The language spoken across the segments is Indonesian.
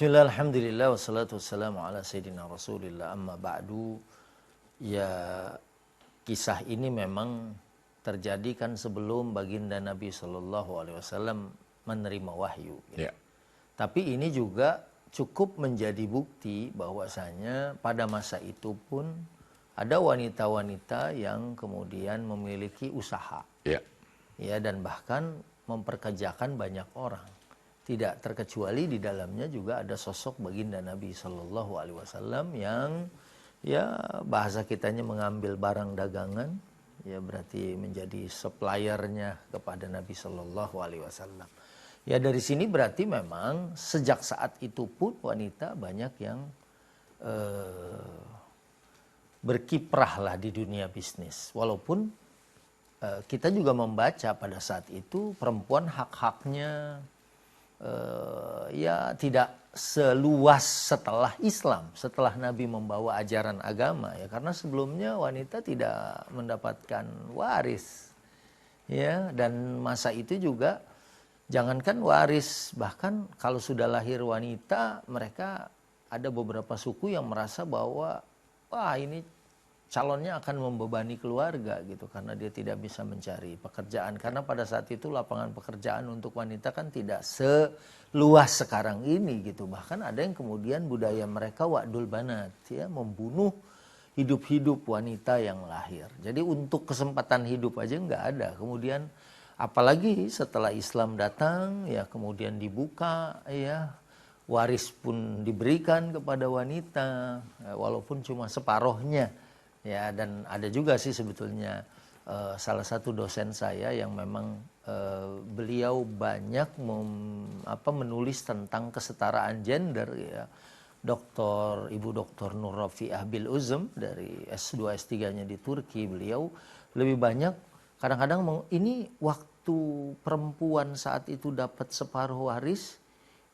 Bismillah, alhamdulillah, wassalatu wassalamu ala sayyidina rasulillah, amma ba'du. Ya, kisah ini memang terjadi kan sebelum baginda Nabi SAW menerima wahyu. Gitu. Ya. Tapi ini juga cukup menjadi bukti bahwasanya pada masa itu pun ada wanita-wanita yang kemudian memiliki usaha. Ya. Ya, dan bahkan memperkerjakan banyak orang. Tidak terkecuali di dalamnya juga ada sosok baginda Nabi SAW yang ya bahasa kitanya mengambil barang dagangan, ya berarti menjadi suppliernya kepada Nabi SAW. Ya dari sini berarti memang sejak saat itu pun wanita banyak yang berkiprah lah di dunia bisnis. Walaupun kita juga membaca pada saat itu perempuan hak-haknya ya tidak seluas setelah Islam, setelah Nabi membawa ajaran agama, ya karena sebelumnya wanita tidak mendapatkan waris, ya, dan masa itu juga jangankan waris, bahkan kalau sudah lahir wanita, mereka ada beberapa suku yang merasa bahwa wah ini calonnya akan membebani keluarga gitu karena dia tidak bisa mencari pekerjaan, karena pada saat itu lapangan pekerjaan untuk wanita kan tidak seluas sekarang ini gitu. Bahkan ada yang kemudian budaya mereka wa'dul banat, ya, membunuh hidup-hidup wanita yang lahir. Jadi untuk kesempatan hidup aja nggak ada. Kemudian apalagi setelah Islam datang, ya kemudian dibuka, ya waris pun diberikan kepada wanita, walaupun cuma separohnya. Ya, dan ada juga sih sebetulnya salah satu dosen saya yang memang beliau banyak menulis tentang kesetaraan gender, ya. Ibu Dr. Nur Rafi'ah Bil Uzm dari S2 S3-nya di Turki, beliau lebih banyak kadang-kadang ini waktu perempuan saat itu dapat separuh waris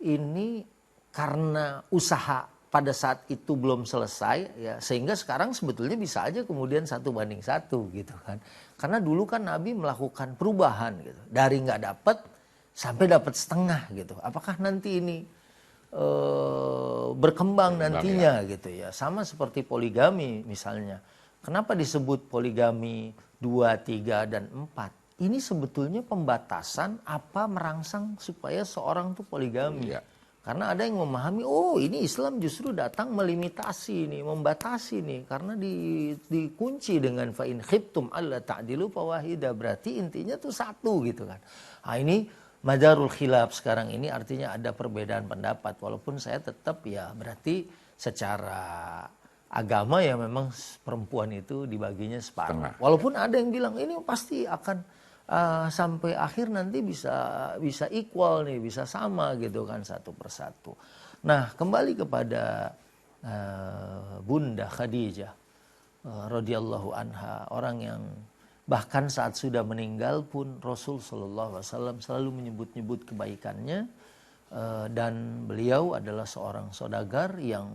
ini karena usaha pada saat itu belum selesai, ya sehingga sekarang sebetulnya bisa aja kemudian 1:1 gitu kan, karena dulu kan Nabi melakukan perubahan gitu dari nggak dapat sampai dapat setengah gitu. Apakah nanti ini berkembang nantinya, ya, gitu ya, sama seperti poligami misalnya. Kenapa disebut poligami 2, 3, dan 4? Ini sebetulnya pembatasan apa merangsang supaya seorang tuh poligami. Ya. Karena ada yang memahami, oh ini Islam justru datang melimitasi nih, membatasi nih, karena dikunci dengan fa in khiftum alla ta'dilu fawahida, berarti intinya tuh satu gitu kan. Nah ini madarul khilaf sekarang ini, artinya ada perbedaan pendapat, walaupun saya tetap ya berarti secara agama ya memang perempuan itu dibaginya separuh. Walaupun ada yang bilang ini pasti akan sampai akhir nanti bisa equal nih, bisa sama gitu kan, 1/1. Nah kembali kepada Bunda Khadijah radhiyallahu anha, orang yang bahkan saat sudah meninggal pun Rasul sallallahu alaihi wasallam selalu menyebut-nyebut kebaikannya, dan beliau adalah seorang saudagar yang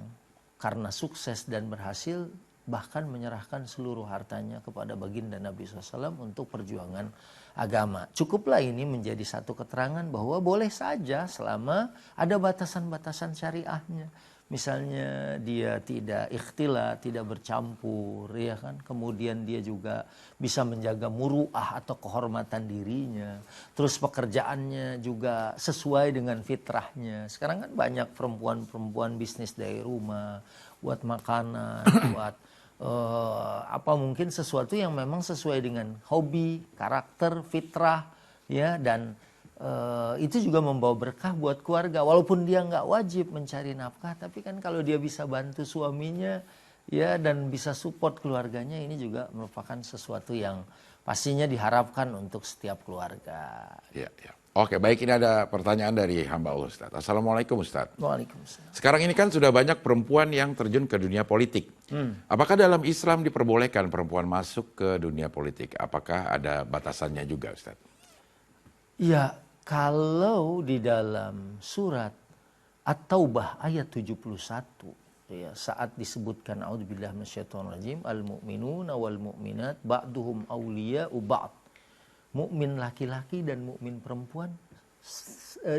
karena sukses dan berhasil bahkan menyerahkan seluruh hartanya kepada baginda Nabi SAW untuk perjuangan agama. Cukuplah ini menjadi satu keterangan bahwa boleh saja selama ada batasan-batasan syariahnya. Misalnya dia tidak ikhtilat, tidak bercampur, ya kan. Kemudian dia juga bisa menjaga muru'ah atau kehormatan dirinya. Terus pekerjaannya juga sesuai dengan fitrahnya. Sekarang kan banyak perempuan-perempuan bisnis dari rumah, buat makanan, buat mungkin sesuatu yang memang sesuai dengan hobi, karakter, fitrah, ya, dan itu juga membawa berkah buat keluarga. Walaupun dia nggak wajib mencari nafkah, tapi kan kalau dia bisa bantu suaminya, ya, dan bisa support keluarganya, ini juga merupakan sesuatu yang pastinya diharapkan untuk setiap keluarga. Ya, ya. Oke, baik, ini ada pertanyaan dari hamba Allah, Ustaz. Assalamualaikum, Ustaz. Waalaikumsalam. Sekarang ini kan sudah banyak perempuan yang terjun ke dunia politik. Apakah dalam Islam diperbolehkan perempuan masuk ke dunia politik? Apakah ada batasannya juga, Ustaz? Ya, kalau di dalam surat At-Taubah ayat 71, ya, saat disebutkan a'udzubillahi minasyaitonirrajim, al-mu'minuna wal mu'minat ba'duhum awliya'u ba'd. Mukmin laki-laki dan mukmin perempuan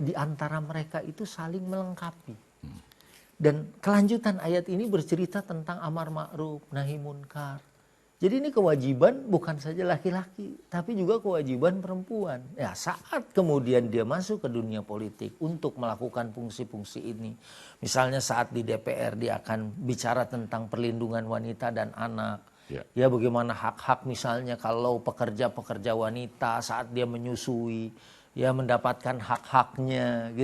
di antara mereka itu saling melengkapi. Dan kelanjutan ayat ini bercerita tentang amar ma'ruf, nahi munkar. Jadi ini kewajiban bukan saja laki-laki, tapi juga kewajiban perempuan. Ya, saat kemudian dia masuk ke dunia politik untuk melakukan fungsi-fungsi ini. Misalnya saat di DPR dia akan bicara tentang perlindungan wanita dan anak. Ya, bagaimana hak-hak misalnya kalau pekerja-pekerja wanita saat dia menyusui, ya mendapatkan hak-haknya gitu.